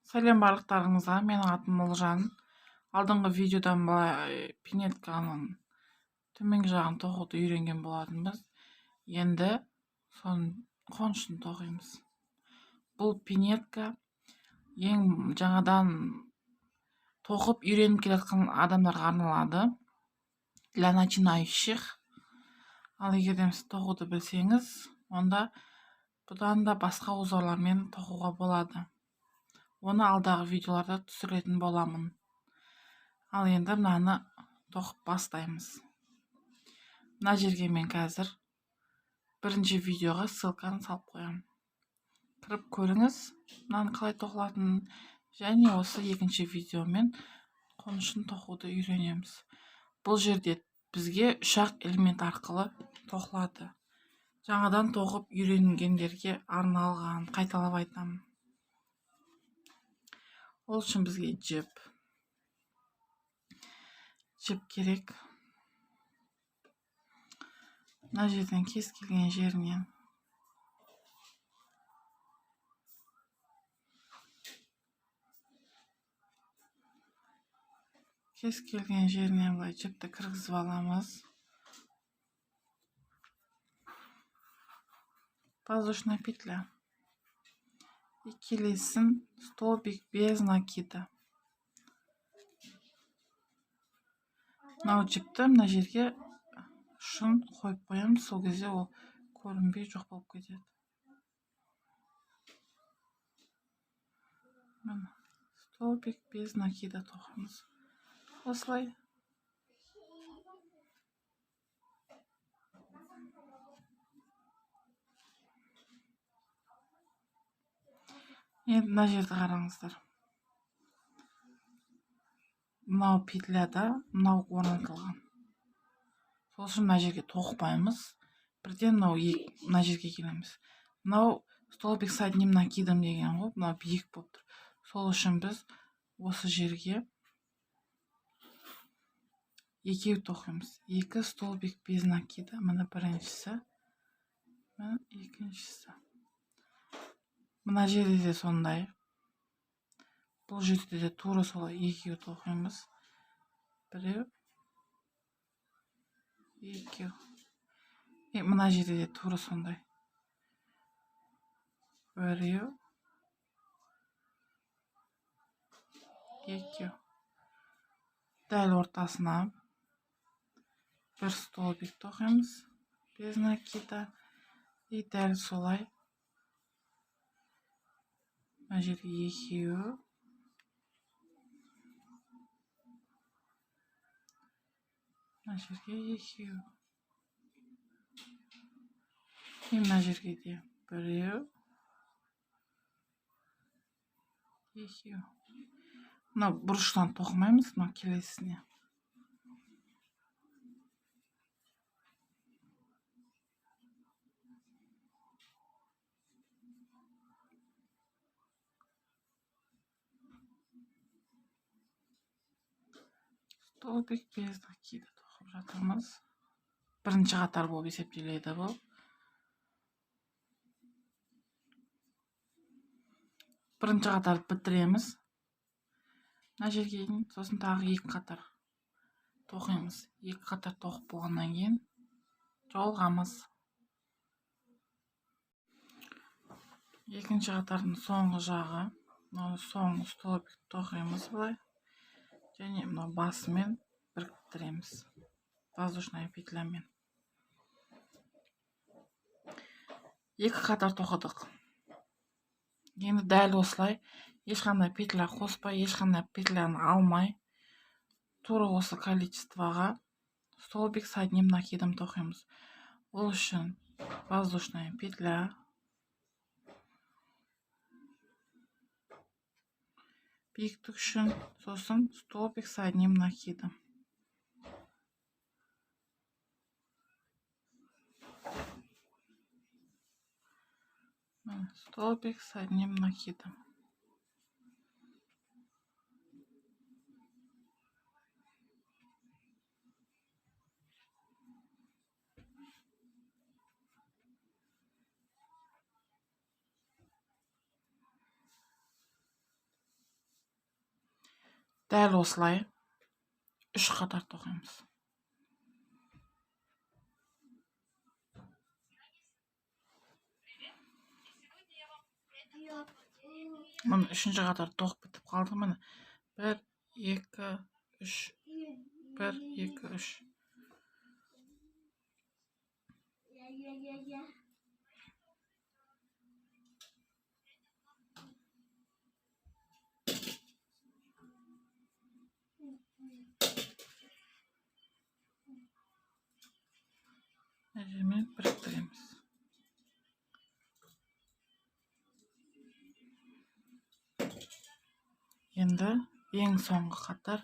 Сәлем барлықтарыңызға, менің атым Олжан. Алдыңғы видеодан былай пинетканың төменгі жағын тоқуды үйренген болатынбыз. Енді соның қонышын тоқимыз. Бұл пинетка ең жаңадан тоқып үйреніп келе жатқан адамдарға арналады. Для начинающих. Ал егер де сіз тоқуды білсеңіз, онда бұдан да басқа узорлармен тоқуға болады. Оны алдағы видеоларда түсіретін боламын. Ал енді мынаны тоқып бастаймыз. Мына жерге мен қазір бірінші видеоға ссылканы салып қоямын. Кіріп көріңіз, мынаны қалай тоқылатынын, және осы екінші видеомен қонышын тоқуды үйренеміз. Бұл жерде бізге 3-ақ элемент арқылы тоқылады. Жаңадан тоқып үйренгендерге арналған, қайталап айтамын. Ол үшін бізге жіп керек. Мына жерден кез келген жерінен былай жіпті кіргізіп аламыз. Воздушная петля. И келесін столбик без накида. Мынау жіпті мына жерге ұшын қойып қоямыз, сол кезде ол көрінбей жоқ болып кетеді. Столбик без накида тоқимыз. Осылай. Енді мына жерді қараңыздар. Мынау петляда мынау орнатылған. Сол үшін мына жерге тоқпаймыз. Бірден мына жерге келеміз. Мынау столбик с одним накидом деген ғой, мынау биік болып тұр. Сол үшін біз осы жерге екеу тоқимыз. 2 столбик без накида. Мына біріншісі, мына екіншісі. Мына жерде де сондай. Бұл жерде де тура солай екеу тоқимыз. Біреу, екеу. Мына жерде де тура сондай. Біреу, екеу. Дәл ортасына бір столбик тоқимыз. Без накида. И дәл солай. Мына жерге екеу. Мына жерге екеу. И мына жерге де біреу. Екеу. Мына бұрыштан тоқымаймыз, мына келесіне. Столбик без накида тоқып жатырмыз. Бірінші қатар болып есептеледі бұл. Бірінші қатарды бітіреміз. Мына жерге дейін, сосын тағы 2 қатар тоқимыз. 2 қатар тоқып болғаннан кейін жолғамыз. Екінші қатардың соңғы жағы, соңғы столбик тоқимыз былай. Және мынау басымен біріктіреміз. Воздушная петлямен. 2 қатар тоқыдық. Енді дәл осылай, ешқандай петля қоспай, ешқандай петляны алмай, тура осы количествоға столбик с одним накидом тоқимыз. Ол үшін воздушная петля. Биіктік үшін сосын столбик с одним накидом. Столбик с одним накидом. Däl osylay 3 qatar tokaýmyz. Mana 3-nji qatar tokup bitip galdy. Mana 1 2 3 1 2 3. Näjemi biriktiremiz. Endi eng soňky qatar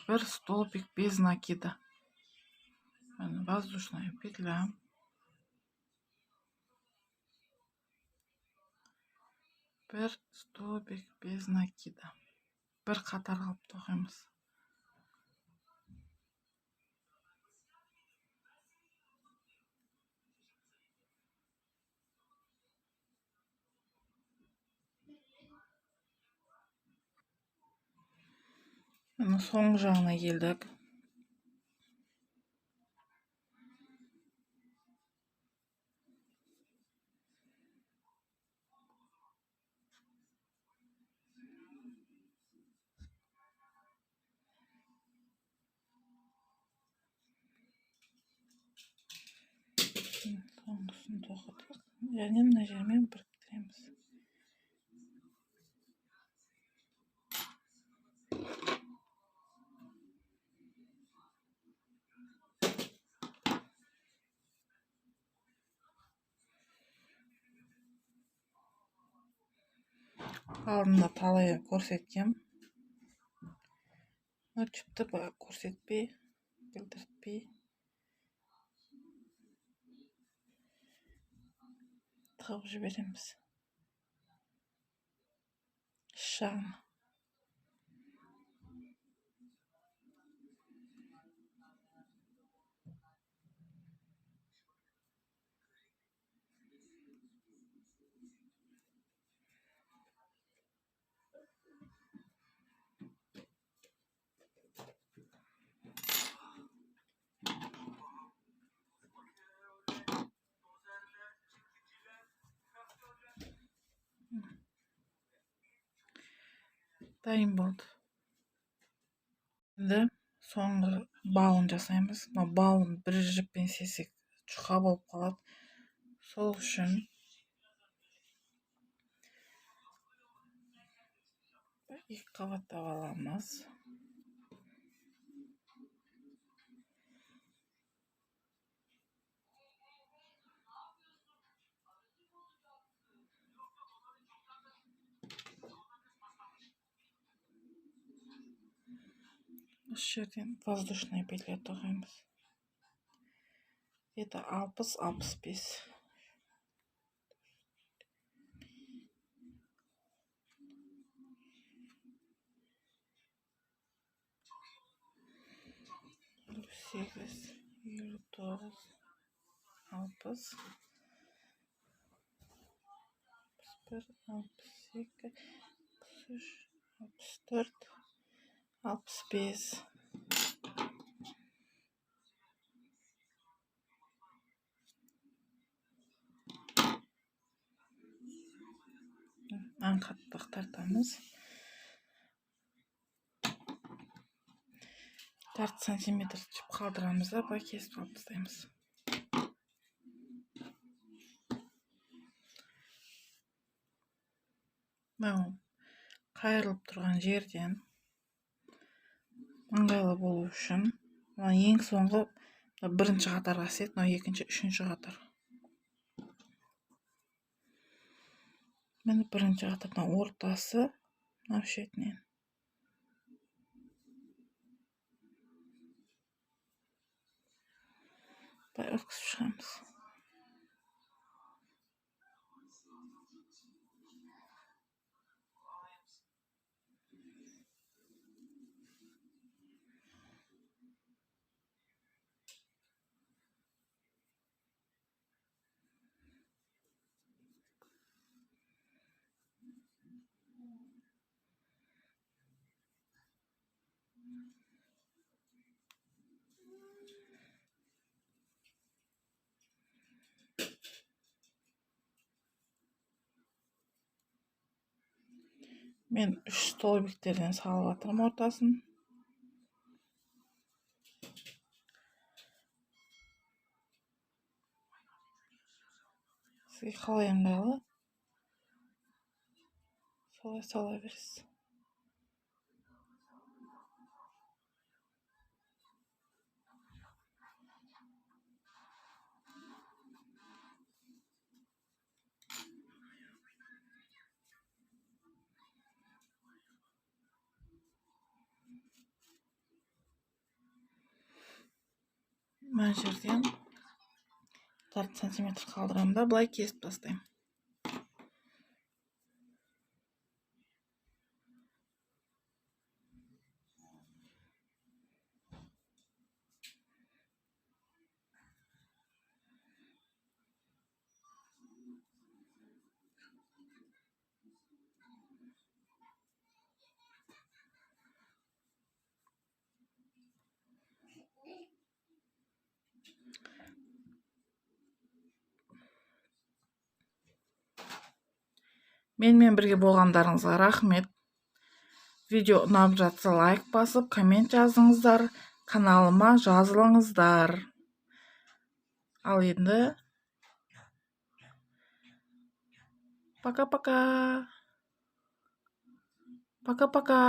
bir stolpik bez nakida. Mana воздушная петля. Bir stolpik bez nakida. Bir qatar alıp tokaýmyz. Mana soňky jagyna geldik. Soňgysyny tokadyk. Ýani näjemi biriktiremiz. Aldymda talaý görsetdim. Ölçüpde görsetpey, bildirtpey. Tygyp jiberemiz. Şam. Daýym boldy. Endi soňky balyny jasaýmyz. Bu balyny bir jipen sesek çuka bolup galat. Şol üçin 2 kabatlap alamyz. Şu yerden воздушная петля tokaýmyz. Это 60-65. Sekiz, 59, 60, 61, 62, 63, 64, 65. Anqatlyk tartamyz. 4 cm çyp kaldıramyz da bu kesip alyp taşaýmyz. Mana kaýrylyp turgan jerden maňgaýly boluş üçin mana eng soňky birinçi qatarga set, ekinçi, üçüncü qatar. Mana birinçi qatardan ortasy mana şu etnen. Baý ötküzüp çykamyz. Men 3 stolbiklerden salып atırım ortaсын. Sizge kalay ыңгайлуу. Солай сала бересиз. Mana жерден 4 сантиметр калдырам да былай кесип тастайм. Менімен бірге болғандарыңызға рахмет. Видео ұнап жатса лайк басып, коммент жазыңыздар, каналыма жазылыңыздар. Ал енді пока-пока. Пока-пока.